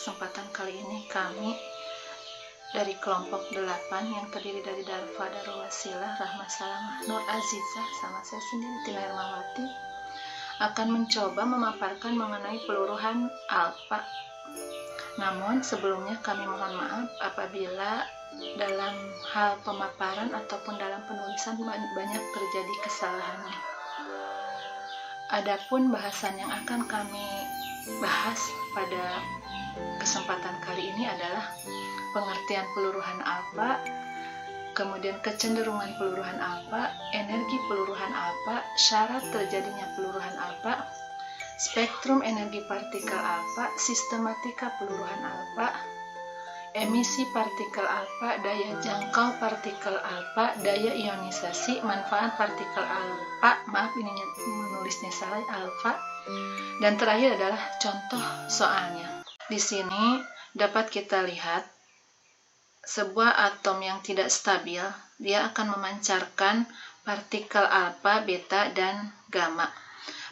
kesempatan kali ini kami dari kelompok 8 yang terdiri dari Darfa, Darwasilah, Rahma Salamah, Nur Azizah, sama saya sendiri Tina Hermawati akan mencoba memaparkan mengenai peluruhan alfa. Namun sebelumnya kami mohon maaf apabila dalam hal pemaparan ataupun dalam penulisan banyak terjadi kesalahannya. Adapun bahasan yang akan kami bahas pada kesempatan kali ini adalah pengertian peluruhan alfa, kemudian kecenderungan peluruhan alfa, energi peluruhan alfa, syarat terjadinya peluruhan alfa, spektrum energi partikel alfa, sistematika peluruhan alfa, emisi partikel alfa, daya jangkau partikel alfa, daya ionisasi, manfaat partikel alfa, maaf ini menulisnya salah, alfa, dan terakhir adalah contoh soalnya. Di sini dapat kita lihat sebuah atom yang tidak stabil, dia akan memancarkan partikel alfa, beta, dan gamma.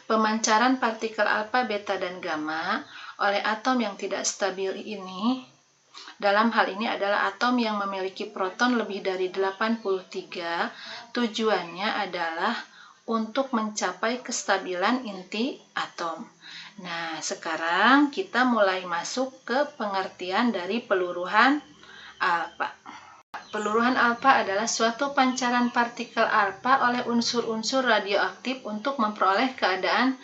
Pemancaran partikel alfa, beta, dan gamma oleh atom yang tidak stabil ini, dalam hal ini adalah atom yang memiliki proton lebih dari 83, tujuannya adalah untuk mencapai kestabilan inti atom. Nah, sekarang kita mulai masuk ke pengertian dari peluruhan alfa. Peluruhan alfa adalah suatu pancaran partikel alfa oleh unsur-unsur radioaktif untuk memperoleh keadaan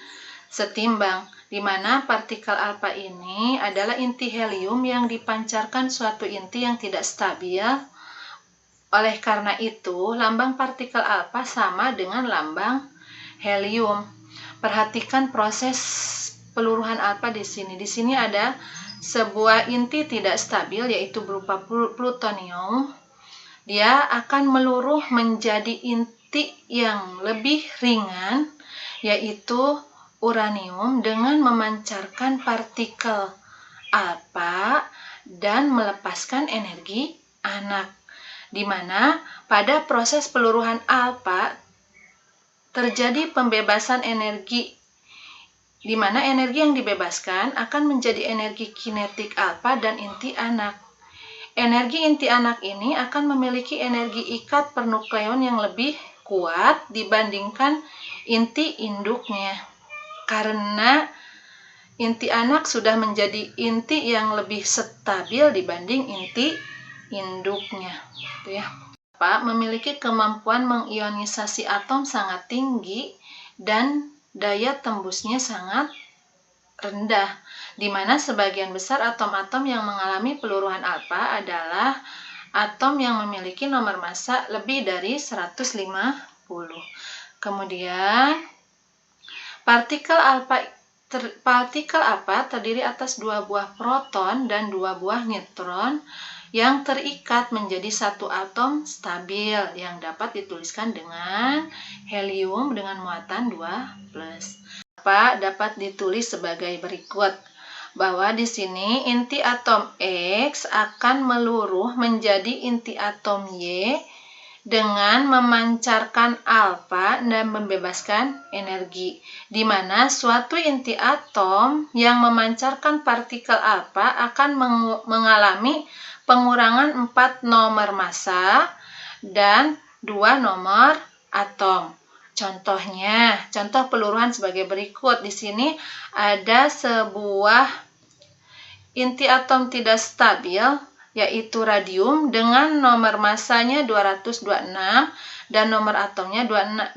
setimbang, di mana partikel alfa ini adalah inti helium yang dipancarkan suatu inti yang tidak stabil. Oleh karena itu, lambang partikel alfa sama dengan lambang helium. Perhatikan proses peluruhan alfa di sini. Di sini ada sebuah inti tidak stabil yaitu berupa plutonium. Dia akan meluruh menjadi inti yang lebih ringan yaitu uranium dengan memancarkan partikel alfa dan melepaskan energi anak, di mana pada proses peluruhan alfa terjadi pembebasan energi, di mana energi yang dibebaskan akan menjadi energi kinetik alfa dan inti anak. Energi inti anak ini akan memiliki energi ikat pernukleon yang lebih kuat dibandingkan inti induknya, karena inti anak sudah menjadi inti yang lebih stabil dibanding inti induknya. Gitu ya. Memiliki kemampuan mengionisasi atom sangat tinggi dan daya tembusnya sangat rendah, di mana sebagian besar atom-atom yang mengalami peluruhan alfa adalah atom yang memiliki nomor massa lebih dari 150. Kemudian partikel alfa terdiri atas 2 buah proton dan 2 buah neutron yang terikat menjadi satu atom stabil yang dapat dituliskan dengan helium dengan muatan 2+. Dapat ditulis sebagai berikut, bahwa di sini inti atom X akan meluruh menjadi inti atom Y dengan memancarkan alfa dan membebaskan energi, di mana suatu inti atom yang memancarkan partikel alfa akan mengalami pengurangan 4 nomor massa dan 2 nomor atom. Contohnya, contoh peluruhan sebagai berikut. Di sini ada sebuah inti atom tidak stabil, yaitu radium dengan nomor massanya 226 dan nomor atomnya 88.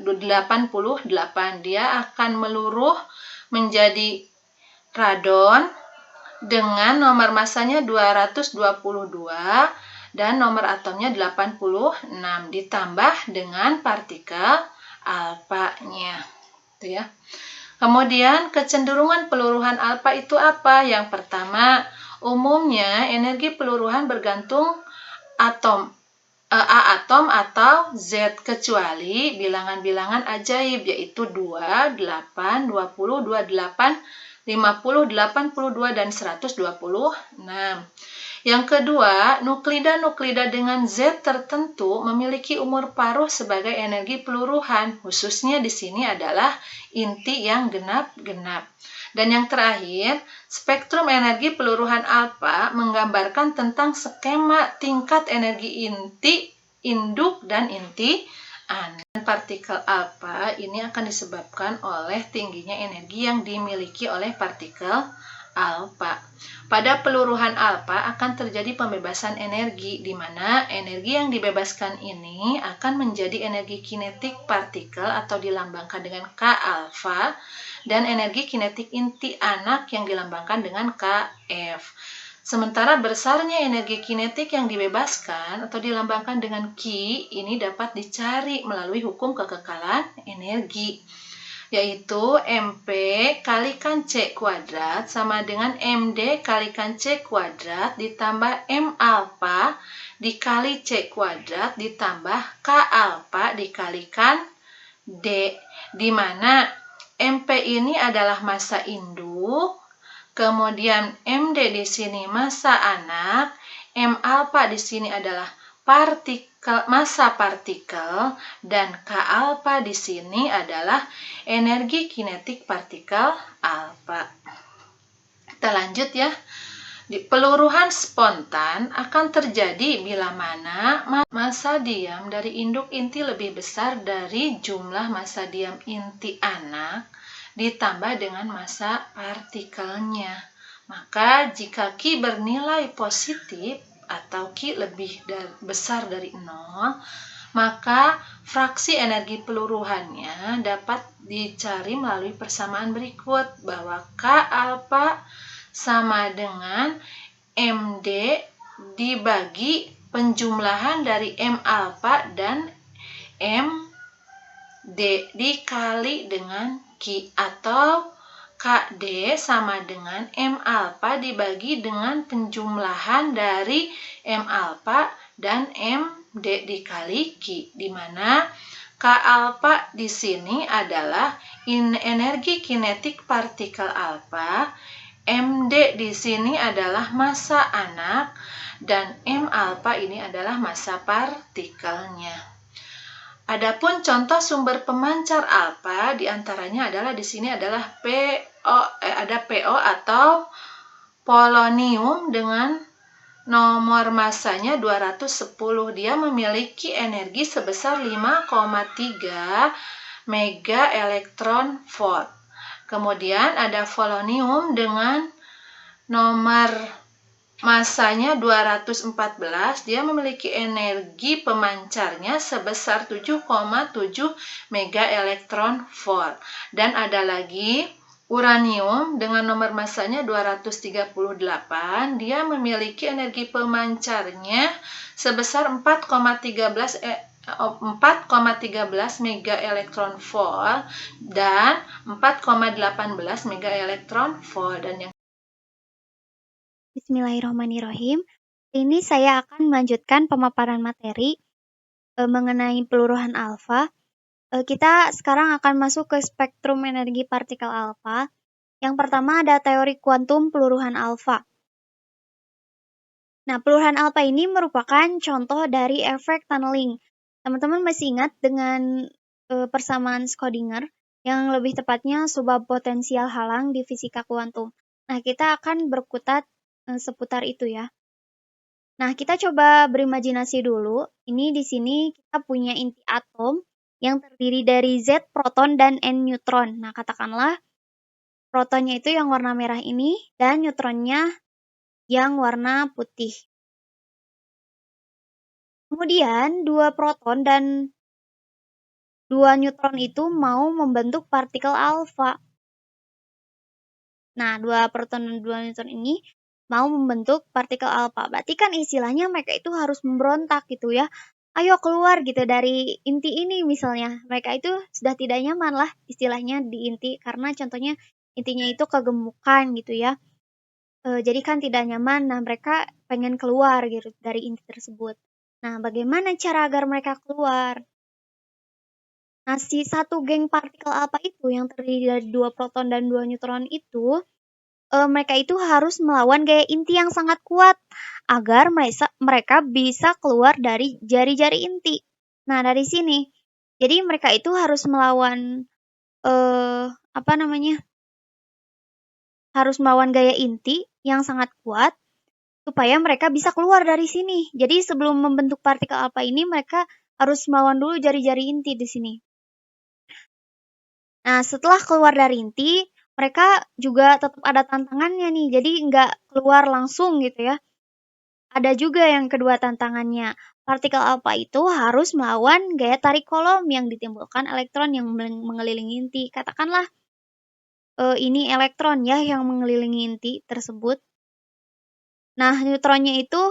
Dia akan meluruh menjadi radon dengan nomor massanya 222 dan nomor atomnya 86 ditambah dengan partikel alfanya. Gitu ya. Kemudian kecenderungan peluruhan alfa itu apa? Yang pertama, umumnya energi peluruhan bergantung atom A atom atau Z, kecuali bilangan-bilangan ajaib yaitu 2, 8, 20, 28, 50, 82, dan 126. Yang kedua, nuklida-nuklida dengan Z tertentu memiliki umur paruh sebagai energi peluruhan. Khususnya di sini adalah inti yang genap-genap. Dan yang terakhir, spektrum energi peluruhan alfa menggambarkan tentang skema tingkat energi inti, induk, dan inti anak. Partikel alfa ini akan disebabkan oleh tingginya energi yang dimiliki oleh partikel alfa. Pada peluruhan alfa akan terjadi pembebasan energi, di mana energi yang dibebaskan ini akan menjadi energi kinetik partikel atau dilambangkan dengan K alfa, dan energi kinetik inti anak yang dilambangkan dengan Kf. Sementara besarnya energi kinetik yang dibebaskan atau dilambangkan dengan Ki ini dapat dicari melalui hukum kekekalan energi, yaitu MP kalikan C kuadrat sama dengan MD kalikan C kuadrat ditambah M alfa dikali C kuadrat ditambah K alfa dikalikan D, di mana MP ini adalah massa induk, kemudian MD di sini massa anak, M alfa di sini adalah massa partikel, dan K alfa di sini adalah energi kinetik partikel alfa. Kita lanjut ya. Peluruhan spontan akan terjadi bila mana massa diam dari induk inti lebih besar dari jumlah massa diam inti anak ditambah dengan massa partikelnya. Maka jika Q bernilai positif atau Q lebih besar dari 0, maka fraksi energi peluruhannya dapat dicari melalui persamaan berikut, bahwa K alfa sama dengan MD dibagi penjumlahan dari M alfa dan MD dikali dengan Q, atau KD sama dengan M alfa dibagi dengan penjumlahan dari M alfa dan MD dikali Q, di mana K alfa di sini adalah energi kinetik partikel alfa, MD di sini adalah massa anak, dan M alfa ini adalah massa partikelnya. Adapun contoh sumber pemancar alfa diantaranya adalah di sini adalah PO atau polonium dengan nomor massanya 210. Dia memiliki energi sebesar 5,3 mega elektron volt. Kemudian ada polonium dengan nomor massanya 214, dia memiliki energi pemancarnya sebesar 7,7 mega elektron volt. Dan ada lagi uranium dengan nomor massanya 238, dia memiliki energi pemancarnya sebesar 4,13 mega elektron volt dan 4,18 mega elektron volt. Dan yang Bismillahirrahmanirrahim. Ini saya akan melanjutkan pemaparan materi mengenai peluruhan alfa. Kita sekarang akan masuk ke spektrum energi partikel alfa. Yang pertama ada teori kuantum peluruhan alfa. Nah, peluruhan alfa ini merupakan contoh dari efek tunneling. Teman-teman masih ingat dengan persamaan Schrödinger, yang lebih tepatnya sebab potensial halang di fisika kuantum. Nah, kita akan berkutat seputar itu ya. Nah, kita coba berimajinasi dulu. Ini di sini kita punya inti atom yang terdiri dari Z proton dan N neutron. Nah, katakanlah protonnya itu yang warna merah ini dan neutronnya yang warna putih. Kemudian dua proton dan dua neutron itu mau membentuk partikel alfa. Nah, dua proton dan dua neutron ini mau membentuk partikel alfa. Berarti kan istilahnya mereka itu harus memberontak gitu ya. Ayo keluar gitu dari inti ini misalnya. Mereka itu sudah tidak nyaman lah istilahnya di inti. Karena contohnya intinya itu kegemukan gitu ya. Jadi kan tidak nyaman. Nah, mereka pengen keluar gitu dari inti tersebut. Nah, bagaimana cara agar mereka keluar? Nah, si satu geng partikel alfa itu yang terdiri dari dua proton dan dua neutron itu, mereka itu harus melawan gaya inti yang sangat kuat agar mereka bisa keluar dari jari-jari inti. Nah, dari sini. Jadi mereka itu harus melawan harus melawan gaya inti yang sangat kuat supaya mereka bisa keluar dari sini. Jadi sebelum membentuk partikel alfa ini mereka harus melawan dulu jari-jari inti di sini. Nah, setelah keluar dari inti, mereka juga tetap ada tantangannya nih. Jadi nggak keluar langsung gitu ya. Ada juga yang kedua tantangannya. Partikel alfa itu harus melawan gaya tarik kolom yang ditimbulkan elektron yang mengelilingi inti. Katakanlah ini elektron ya yang mengelilingi inti tersebut. Nah, neutronnya itu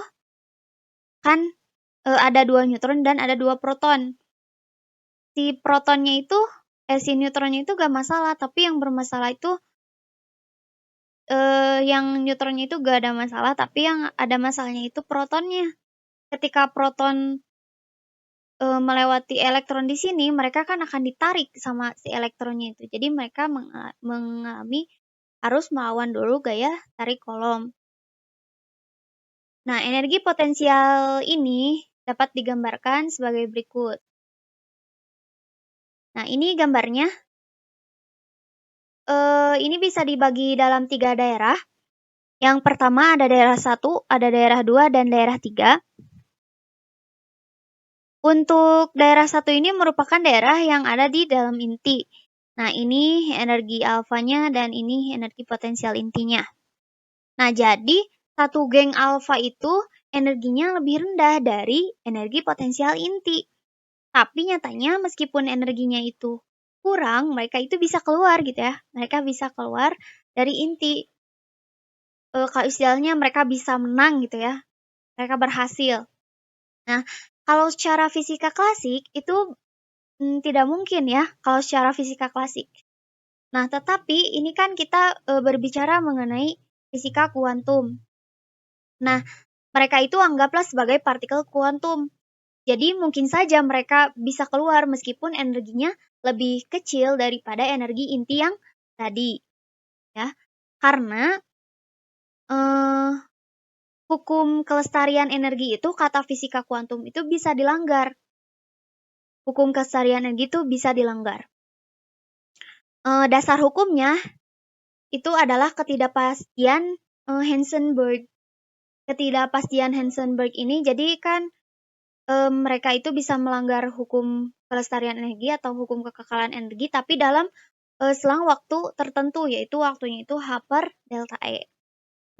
kan ada 2 neutron dan ada 2 proton. Si protonnya itu, si neutronnya itu gak masalah, tapi yang bermasalah itu yang neutronnya itu gak ada masalah, tapi yang ada masalahnya itu protonnya. Ketika proton melewati elektron di sini, mereka kan akan ditarik sama si elektronnya itu. Jadi mereka mengalami harus melawan dulu gaya tarik kolom. Nah, energi potensial ini dapat digambarkan sebagai berikut. Nah, ini gambarnya. Ini bisa dibagi dalam 3 daerah. Yang pertama ada daerah 1, ada daerah 2, dan daerah 3. Untuk daerah 1 ini merupakan daerah yang ada di dalam inti. Nah, ini energi alfanya dan ini energi potensial intinya. Nah, jadi satu geng alfa itu energinya lebih rendah dari energi potensial inti. Tapi nyatanya meskipun energinya itu kurang, mereka itu bisa keluar gitu ya. Mereka bisa keluar dari inti. Kalau istilahnya mereka bisa menang gitu ya. Mereka berhasil. Nah, kalau secara fisika klasik itu tidak mungkin ya kalau secara fisika klasik. Nah, tetapi ini kan kita berbicara mengenai fisika kuantum. Nah, mereka itu anggaplah sebagai partikel kuantum. Jadi mungkin saja mereka bisa keluar meskipun energinya lebih kecil daripada energi inti yang tadi. Ya, karena hukum kelestarian energi itu kata fisika kuantum itu bisa dilanggar. Hukum kelestarian energi itu bisa dilanggar. Dasar hukumnya itu adalah ketidakpastian Heisenberg. Ketidakpastian Heisenberg ini jadi kan mereka itu bisa melanggar hukum kelestarian energi atau hukum kekekalan energi tapi dalam selang waktu tertentu yaitu waktunya itu H per delta E.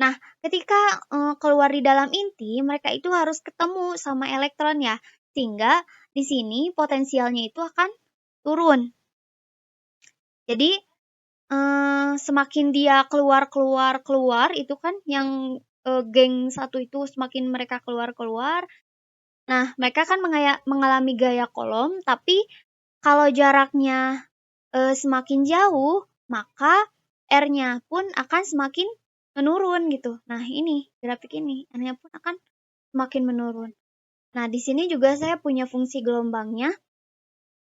Nah, ketika keluar di dalam inti, mereka itu harus ketemu sama elektron ya. Sehingga di sini potensialnya itu akan turun. Jadi semakin dia keluar itu kan yang geng satu itu semakin mereka keluar. Nah, mereka kan mengalami gaya kolom, tapi kalau jaraknya semakin jauh, maka R-nya pun akan semakin menurun gitu. Nah, ini grafik ini, R-nya pun akan semakin menurun. Nah, di sini juga saya punya fungsi gelombangnya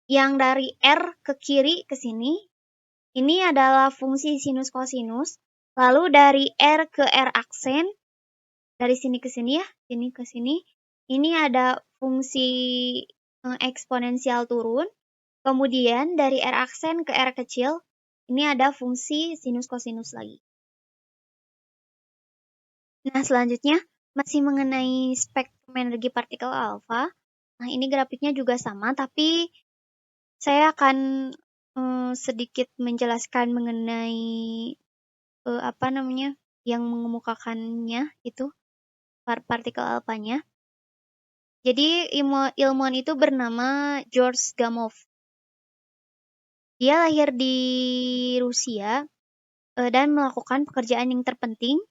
yang dari R ke kiri ke sini. Ini adalah fungsi sinus kosinus. Lalu dari R ke R aksen, dari sini ke sini ya, sini ke sini. Ini ada fungsi eksponensial turun. Kemudian dari R aksen ke R kecil, ini ada fungsi sinus kosinus lagi. Nah, selanjutnya masih mengenai spektrum energi partikel alfa. Nah, ini grafiknya juga sama, tapi saya akan sedikit menjelaskan mengenai yang mengemukakannya itu partikel alfanya. Jadi ilmuwan itu bernama George Gamow. Dia lahir di Rusia dan melakukan pekerjaan yang terpenting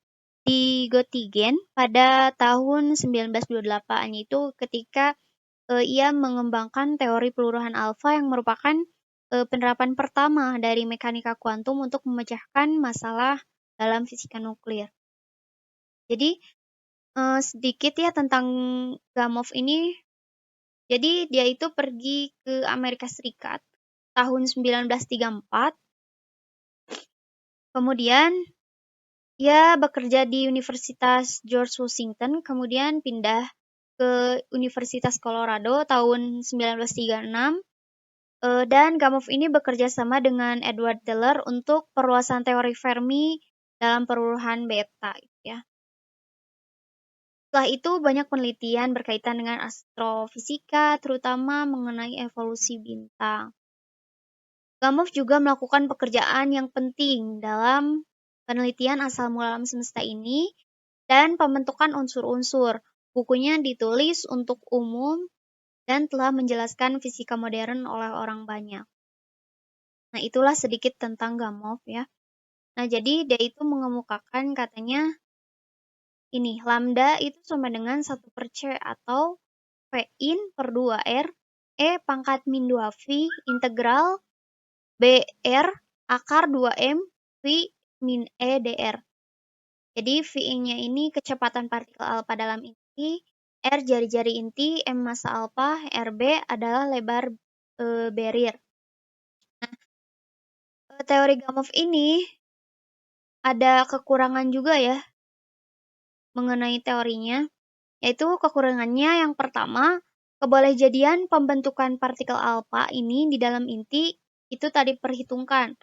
di Göttingen pada tahun 1928, yaitu ketika ia mengembangkan teori peluruhan alfa yang merupakan penerapan pertama dari mekanika kuantum untuk memecahkan masalah dalam fisika nuklir. Jadi sedikit ya tentang Gamow ini. Jadi dia itu pergi ke Amerika Serikat tahun 1934. Kemudian ia bekerja di Universitas George Washington, kemudian pindah ke Universitas Colorado tahun 1936. Dan Gamow ini bekerja sama dengan Edward Teller untuk perluasan teori Fermi dalam peluruhan beta gitu ya. Setelah itu banyak penelitian berkaitan dengan astrofisika, terutama mengenai evolusi bintang. Gamow juga melakukan pekerjaan yang penting dalam penelitian asal mula alam semesta ini dan pembentukan unsur-unsur. Bukunya ditulis untuk umum dan telah menjelaskan fisika modern oleh orang banyak. Nah, itulah sedikit tentang Gamow ya. Nah, jadi dia itu mengemukakan katanya ini, lambda itu sama dengan 1/C atau V in per 2R E pangkat min 2V integral BR akar 2M V min E dr. Jadi V-nya ini kecepatan partikel alfa dalam inti, R jari-jari inti, M massa alfa, RB adalah lebar barrier. Nah, teori Gamow ini ada kekurangan juga ya mengenai teorinya, yaitu kekurangannya yang pertama, kebolehjadian pembentukan partikel alfa ini di dalam inti itu tadi diperhitungkan.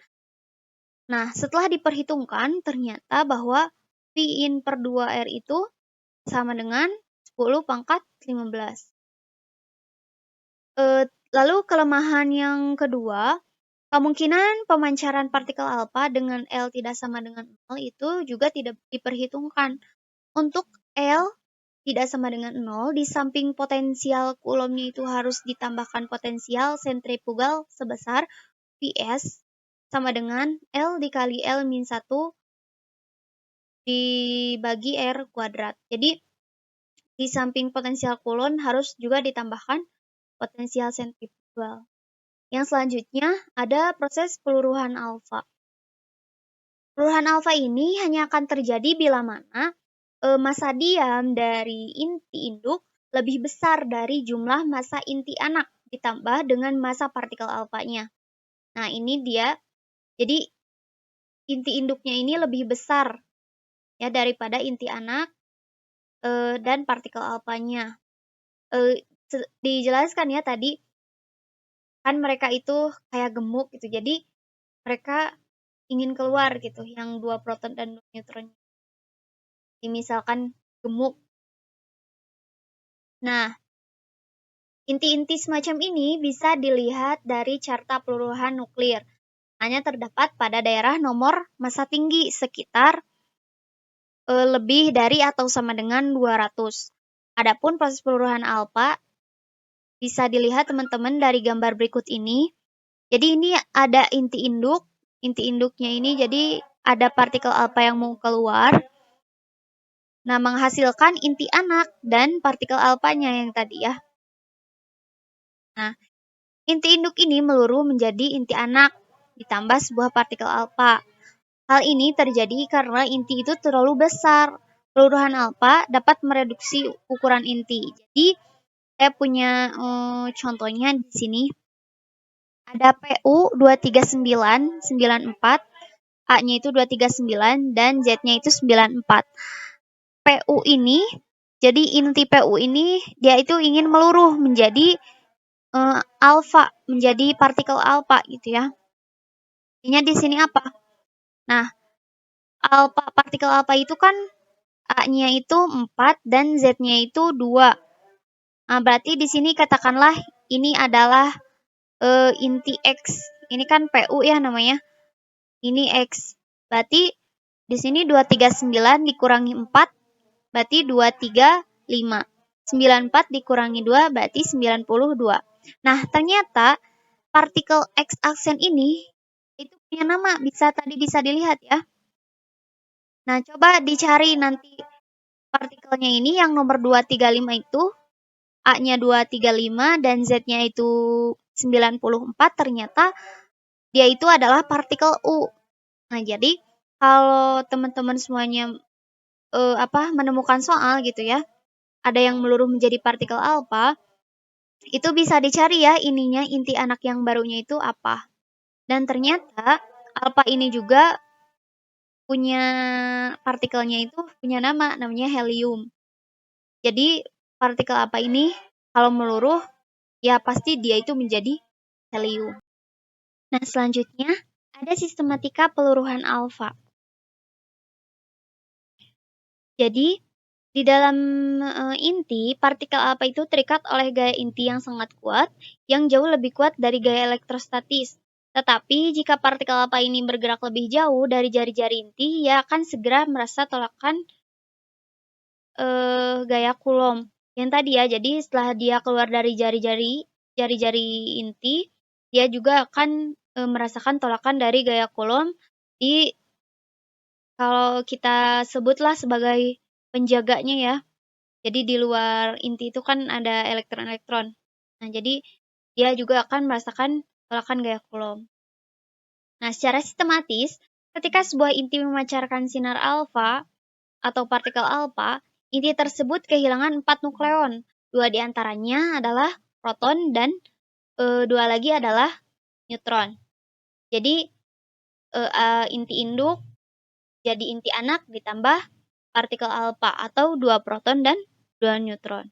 Nah, setelah diperhitungkan, ternyata bahwa V in per 2R itu sama dengan 10 pangkat 15. Lalu kelemahan yang kedua, kemungkinan pemancaran partikel alfa dengan L tidak sama dengan 0 itu juga tidak diperhitungkan. Untuk L tidak sama dengan 0, di samping potensial Coulombnya itu harus ditambahkan potensial sentrifugal sebesar Vs sama dengan L dikali L min 1 dibagi R kuadrat. Jadi, di samping potensial Coulomb harus juga ditambahkan potensial sentrifugal. Yang selanjutnya ada proses peluruhan alfa. Peluruhan alfa ini hanya akan terjadi bila mana massa diam dari inti induk lebih besar dari jumlah massa inti anak ditambah dengan massa partikel alfanya. Nah, ini dia. Jadi, inti induknya ini lebih besar ya daripada inti anak dan partikel alfanya. Dijelaskan ya tadi, kan mereka itu kayak gemuk gitu. Jadi, mereka ingin keluar gitu, yang 2 proton dan 2 neutron. Misalkan gemuk. Nah, inti-inti semacam ini bisa dilihat dari carta peluruhan nuklir. Hanya terdapat pada daerah nomor massa tinggi sekitar lebih dari atau sama dengan 200. Adapun proses peluruhan alfa bisa dilihat teman-teman dari gambar berikut ini. Jadi ini ada inti induk. Inti induknya ini jadi ada partikel alfa yang mau keluar. Nah, menghasilkan inti anak dan partikel alfanya yang tadi ya. Nah, inti induk ini meluruh menjadi inti anak ditambah sebuah partikel alfa. Hal ini terjadi karena inti itu terlalu besar. Peluruhan alfa dapat mereduksi ukuran inti. Jadi, saya punya contohnya di sini. Ada PU 23994, A-nya itu 239 dan Z-nya itu 94. PU ini, jadi inti PU ini dia itu ingin meluruh menjadi alfa, menjadi partikel alfa gitu ya. Intinya di sini apa? Nah, partikel alfa itu kan A-nya itu 4 dan Z-nya itu 2. Nah, berarti di sini katakanlah ini adalah inti X. Ini kan PU ya namanya. Ini X. Berarti di sini 239 dikurangi 4 berarti 235. 94 dikurangi 2 berarti 92. Nah, ternyata partikel X aksen ini itu punya nama, bisa dilihat ya. Nah, coba dicari nanti partikelnya ini yang nomor 235 itu A-nya 235 dan Z-nya itu 94, ternyata dia itu adalah partikel U. Nah, jadi kalau teman-teman semuanya menemukan soal gitu ya, ada yang meluruh menjadi partikel alfa, itu bisa dicari ya ininya, inti anak yang barunya itu apa. Dan ternyata alfa ini juga punya partikelnya itu punya nama, namanya helium. Jadi partikel alfa ini kalau meluruh ya pasti dia itu menjadi helium. Nah, selanjutnya ada sistematika peluruhan alfa. Jadi, di dalam inti, partikel alfa itu terikat oleh gaya inti yang sangat kuat, yang jauh lebih kuat dari gaya elektrostatis. Tetapi, jika partikel alfa ini bergerak lebih jauh dari jari-jari inti, ia akan segera merasa tolakan gaya Coulomb yang tadi ya. Jadi setelah dia keluar dari jari-jari inti, dia juga akan merasakan tolakan dari gaya Coulomb di kalau kita sebutlah sebagai penjaganya ya. Jadi di luar inti itu kan ada elektron-elektron. Nah, jadi dia juga akan merasakan tolakan gaya Coulomb. Nah, secara sistematis, ketika sebuah inti memancarkan sinar alfa atau partikel alfa, inti tersebut kehilangan 4 nukleon. Dua di antaranya adalah proton dan dua lagi adalah neutron. Jadi inti induk jadi inti anak ditambah partikel alfa atau dua proton dan dua neutron.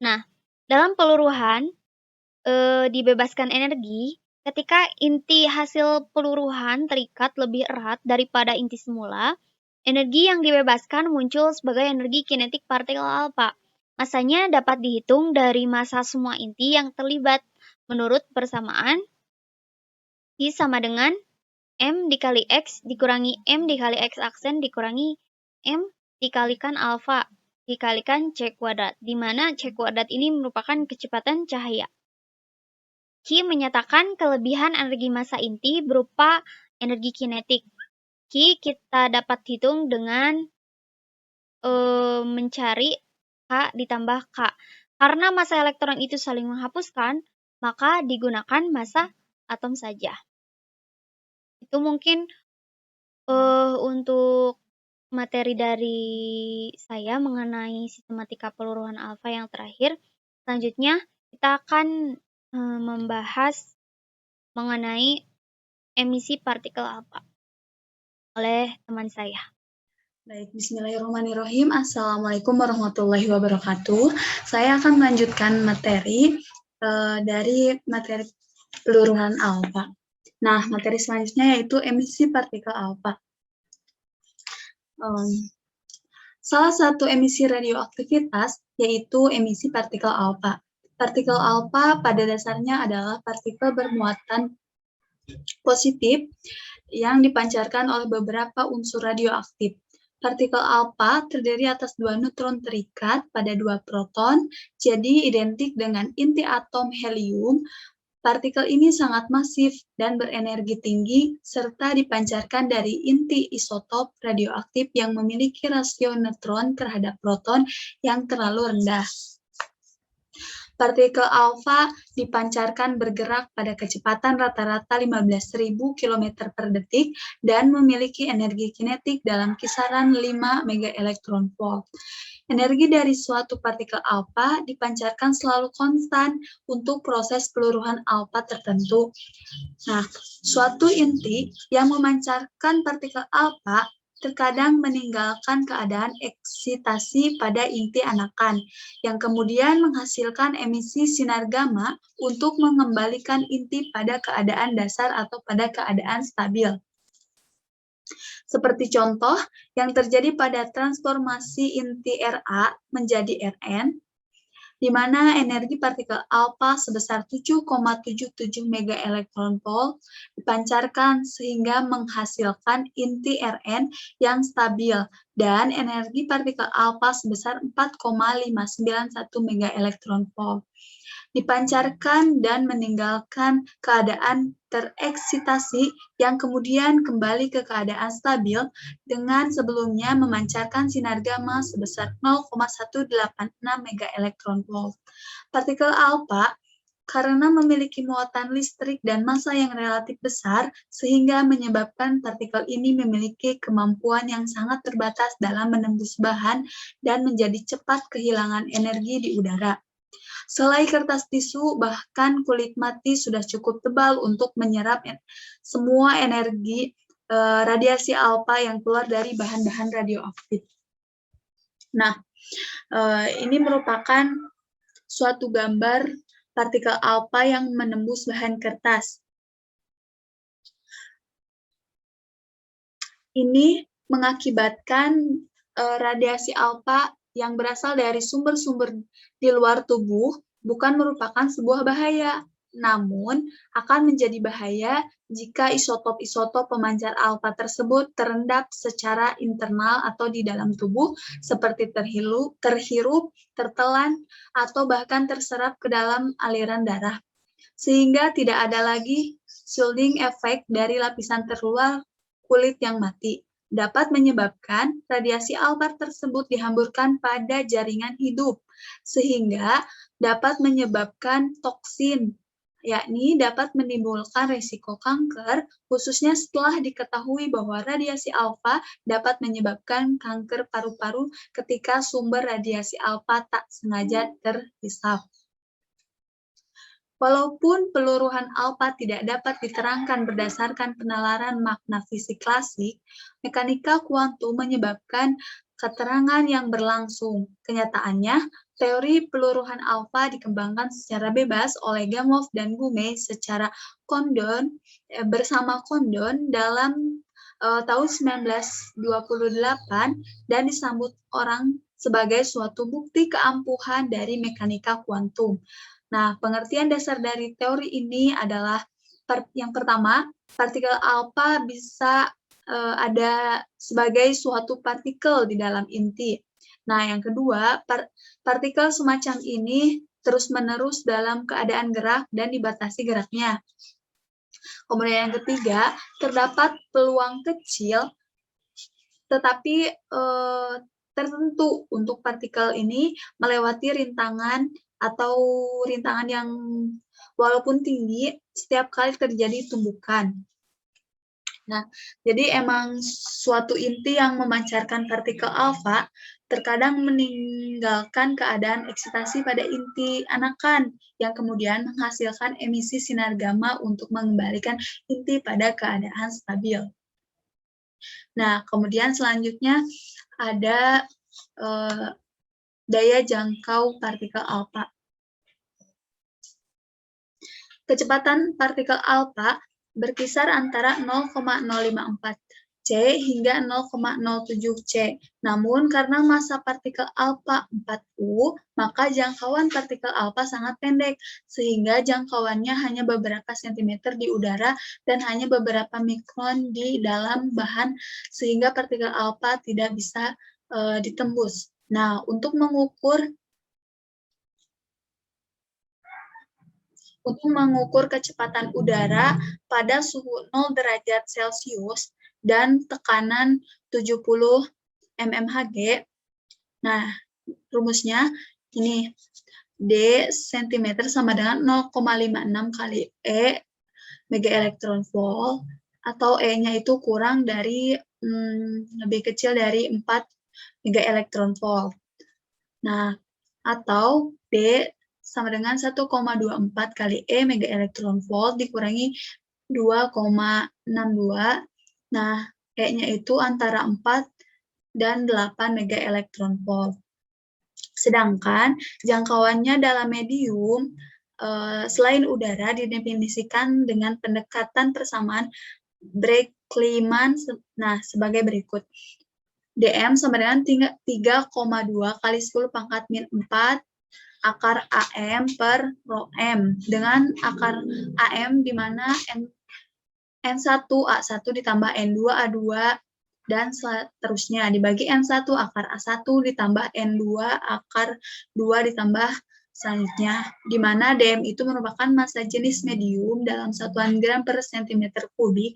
Nah, dalam peluruhan dibebaskan energi ketika inti hasil peluruhan terikat lebih erat daripada inti semula. Energi yang dibebaskan muncul sebagai energi kinetik partikel alfa. Masanya dapat dihitung dari massa semua inti yang terlibat. Menurut persamaan, I sama dengan M dikali X dikurangi M dikali X aksen dikurangi M dikalikan alfa dikalikan C kuadrat, di mana C kuadrat ini merupakan kecepatan cahaya. Q menyatakan kelebihan energi massa inti berupa energi kinetik. Q kita dapat hitung dengan mencari K ditambah K. Karena massa elektron itu saling menghapuskan, maka digunakan massa atom saja. Itu mungkin untuk materi dari saya mengenai sistematika peluruhan alfa yang terakhir. Selanjutnya, kita akan membahas mengenai emisi partikel alfa oleh teman saya. Baik, bismillahirrahmanirrahim. Assalamualaikum warahmatullahi wabarakatuh. Saya akan melanjutkan materi dari materi peluruhan alfa. Nah, materi selanjutnya yaitu emisi partikel alfa. Salah satu emisi radioaktivitas yaitu emisi partikel alfa. Partikel alfa pada dasarnya adalah partikel bermuatan positif yang dipancarkan oleh beberapa unsur radioaktif. Partikel alfa terdiri atas dua neutron terikat pada dua proton, jadi identik dengan inti atom helium. Partikel ini sangat masif dan berenergi tinggi, serta dipancarkan dari inti isotop radioaktif yang memiliki rasio neutron terhadap proton yang terlalu rendah. Partikel alfa dipancarkan bergerak pada kecepatan rata-rata 15.000 km per detik dan memiliki energi kinetik dalam kisaran 5 MeV. Energi dari suatu partikel alfa dipancarkan selalu konstan untuk proses peluruhan alfa tertentu. Nah, suatu inti yang memancarkan partikel alfa terkadang meninggalkan keadaan eksitasi pada inti anakan, yang kemudian menghasilkan emisi sinar gamma untuk mengembalikan inti pada keadaan dasar atau pada keadaan stabil. Seperti contoh yang terjadi pada transformasi inti Ra menjadi Rn, di mana energi partikel alfa sebesar 7,77 MeV dipancarkan sehingga menghasilkan inti Rn yang stabil, dan energi partikel alfa sebesar 4,591 MeV dipancarkan dan meninggalkan keadaan tereksitasi yang kemudian kembali ke keadaan stabil dengan sebelumnya memancarkan sinar gamma sebesar 0,186 MeV. Partikel alfa karena memiliki muatan listrik dan massa yang relatif besar, sehingga menyebabkan partikel ini memiliki kemampuan yang sangat terbatas dalam menembus bahan dan menjadi cepat kehilangan energi di udara. Selai kertas tisu, bahkan kulit mati sudah cukup tebal untuk menyerap semua energi radiasi alfa yang keluar dari bahan-bahan radioaktif. Nah, ini merupakan suatu gambar partikel alfa yang menembus bahan kertas. Ini mengakibatkan radiasi alfa yang berasal dari sumber-sumber di luar tubuh bukan merupakan sebuah bahaya, namun akan menjadi bahaya jika isotop-isotop pemancar alfa tersebut terendap secara internal atau di dalam tubuh seperti terhirup, tertelan, atau bahkan terserap ke dalam aliran darah. Sehingga tidak ada lagi shielding effect dari lapisan terluar kulit yang mati. Dapat menyebabkan radiasi alfa tersebut dihamburkan pada jaringan hidup, sehingga dapat menyebabkan toksin, yakni dapat menimbulkan risiko kanker, khususnya setelah diketahui bahwa radiasi alfa dapat menyebabkan kanker paru-paru ketika sumber radiasi alfa tak sengaja terhisap. Walaupun peluruhan alfa tidak dapat diterangkan berdasarkan penalaran makna fisik klasik, mekanika kuantum menyebabkan keterangan yang berlangsung. Kenyataannya, teori peluruhan alfa dikembangkan secara bebas oleh Gamow dan Gume secara bersama Condon dalam tahun 1928 dan disambut orang sebagai suatu bukti keampuhan dari mekanika kuantum. Nah, pengertian dasar dari teori ini adalah yang pertama, partikel alfa bisa ada sebagai suatu partikel di dalam inti. Nah, yang kedua, partikel semacam ini terus-menerus dalam keadaan gerak dan dibatasi geraknya. Kemudian yang ketiga, terdapat peluang kecil tetapi tertentu untuk partikel ini melewati rintangan atau rintangan yang walaupun tinggi setiap kali terjadi tumbukan. Nah, jadi emang suatu inti yang memancarkan partikel alfa terkadang meninggalkan keadaan eksitasi pada inti anakan yang kemudian menghasilkan emisi sinar gamma untuk mengembalikan inti pada keadaan stabil. Nah, kemudian selanjutnya ada daya jangkau partikel alfa. Kecepatan partikel alfa berkisar antara 0,054 C hingga 0,07 C. Namun karena massa partikel alfa 4U, maka jangkauan partikel alfa sangat pendek, sehingga jangkauannya hanya beberapa sentimeter di udara dan hanya beberapa mikron di dalam bahan, sehingga partikel alfa tidak bisa ditembus. Nah, untuk mengukur kecepatan udara pada suhu 0 derajat Celcius dan tekanan 70 mmHg. Nah, rumusnya ini D cm sama dengan 0,56 kali E mega elektron volt, atau E-nya itu kurang dari lebih kecil dari 4 mega elektron volt. Nah, atau D sama dengan 1,24 kali E mega elektron volt dikurangi 2,62. Nah, E-nya itu antara 4 dan 8 mega elektron volt. Sedangkan jangkauannya dalam medium selain udara didefinisikan dengan pendekatan persamaan Bragg-Kleiman sebagai berikut. dm sama dengan 3,2 kali 10 pangkat min 4 akar AM per rho M, dengan akar AM di mana N1 A1 ditambah N2 A2 dan seterusnya dibagi N1 akar A1 ditambah N2 akar 2 ditambah selanjutnya, di mana dm itu merupakan massa jenis medium dalam satuan gram per sentimeter kubik,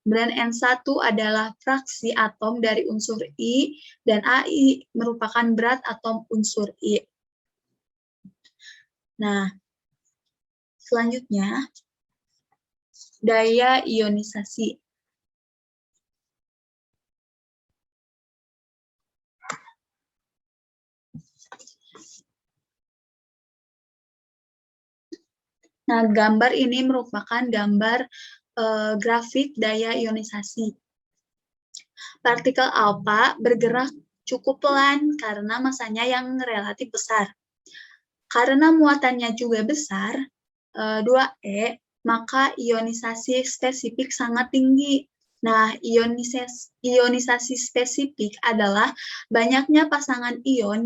dan N1 adalah fraksi atom dari unsur I, dan AI merupakan berat atom unsur I. Nah, selanjutnya, daya ionisasi. Nah, gambar ini merupakan gambar grafik daya ionisasi. Partikel alfa bergerak cukup pelan karena masanya yang relatif besar. Karena muatannya juga besar, 2E, maka ionisasi spesifik sangat tinggi. Nah, ionisasi spesifik adalah banyaknya pasangan ion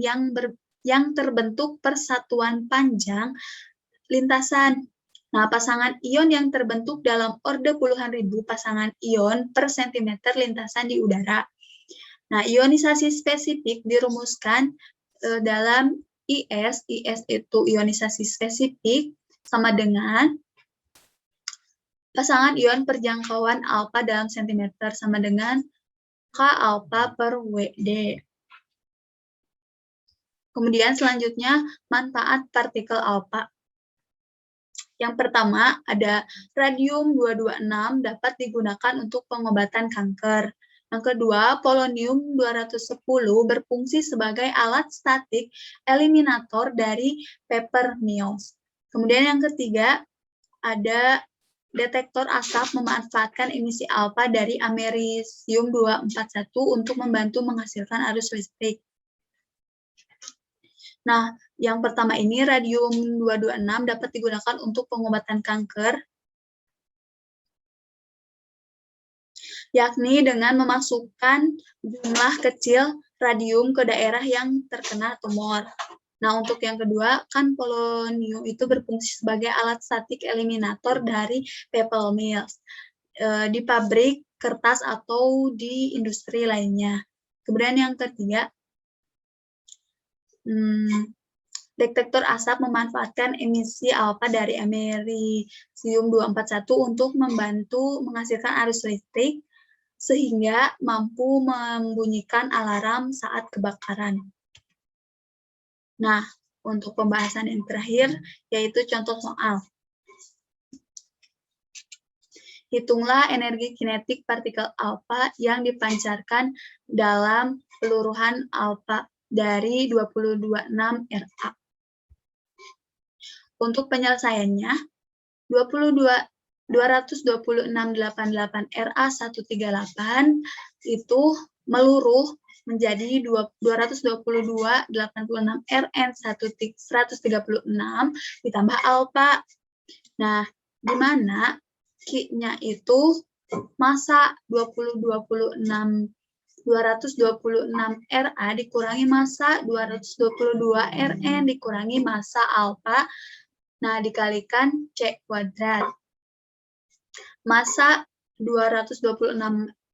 yang terbentuk persatuan panjang lintasan. Nah, pasangan ion yang terbentuk dalam orde puluhan ribu pasangan ion per sentimeter lintasan di udara. Nah, ionisasi spesifik dirumuskan dalam IS itu ionisasi spesifik sama dengan pasangan ion perjangkauan alfa dalam sentimeter sama dengan K alfa per WD. Kemudian selanjutnya manfaat partikel alfa. Yang pertama ada radium 226 dapat digunakan untuk pengobatan kanker. Yang kedua, polonium 210 berfungsi sebagai alat statik eliminator dari paper mills. Kemudian yang ketiga, ada detektor asap memanfaatkan emisi alfa dari amerisium 241 untuk membantu menghasilkan arus listrik. Nah, yang pertama ini radium 226 dapat digunakan untuk pengobatan kanker, yakni dengan memasukkan jumlah kecil radium ke daerah yang terkena tumor. Nah, untuk yang kedua, kan polonium itu berfungsi sebagai alat statik eliminator dari paper mills di pabrik kertas atau di industri lainnya. Kemudian yang ketiga, detektor asap memanfaatkan emisi alfa dari amerisium 241 untuk membantu menghasilkan arus listrik sehingga mampu membunyikan alarm saat kebakaran. Nah, untuk pembahasan yang terakhir, yaitu contoh soal. Hitunglah energi kinetik partikel alfa yang dipancarkan dalam peluruhan alfa dari 226 RA. Untuk penyelesaiannya, 226.888 RA138 itu meluruh menjadi 222.86 RN136 ditambah alfa. Nah, di mana Q-nya itu massa 226 RA dikurangi massa 222 RN dikurangi massa alfa. Nah, dikalikan C kuadrat. Massa 226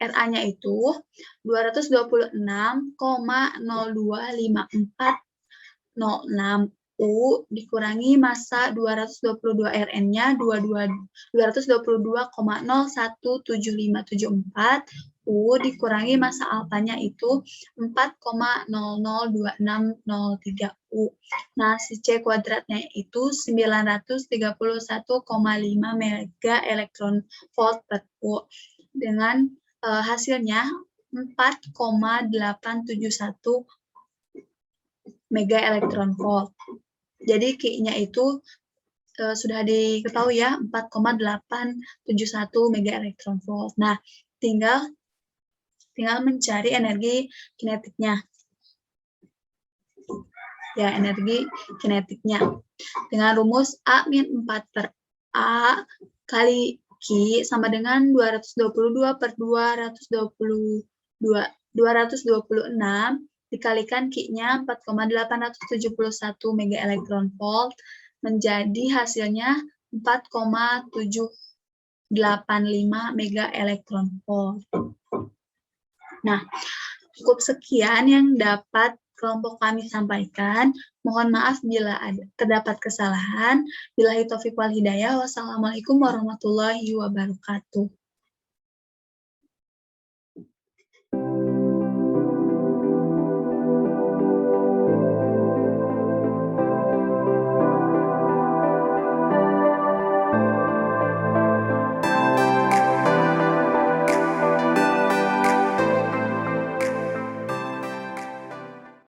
RA-nya itu 226,025406 U dikurangi massa 222 RN-nya 222,017574 U dikurangi massa alfanya itu 4,002603 U. Nah, si C kuadratnya itu 931,5 mega elektron volt per U. Dengan hasilnya 4,871 mega elektron volt. Jadi Q-nya itu sudah diketahui ya, 4,871 mega elektron volt. Nah, tinggal mencari energi kinetiknya. Ya, energi kinetiknya. Dengan rumus A-4 per A kali Q sama dengan 222 per 226 dikalikan Q-nya 4,871 mega elektron volt menjadi hasilnya 4,785 mega elektron volt. Nah, cukup sekian yang dapat kelompok kami sampaikan. Mohon maaf bila terdapat kesalahan. Billahi taufiq wal hidayah. Wassalamualaikum warahmatullahi wabarakatuh.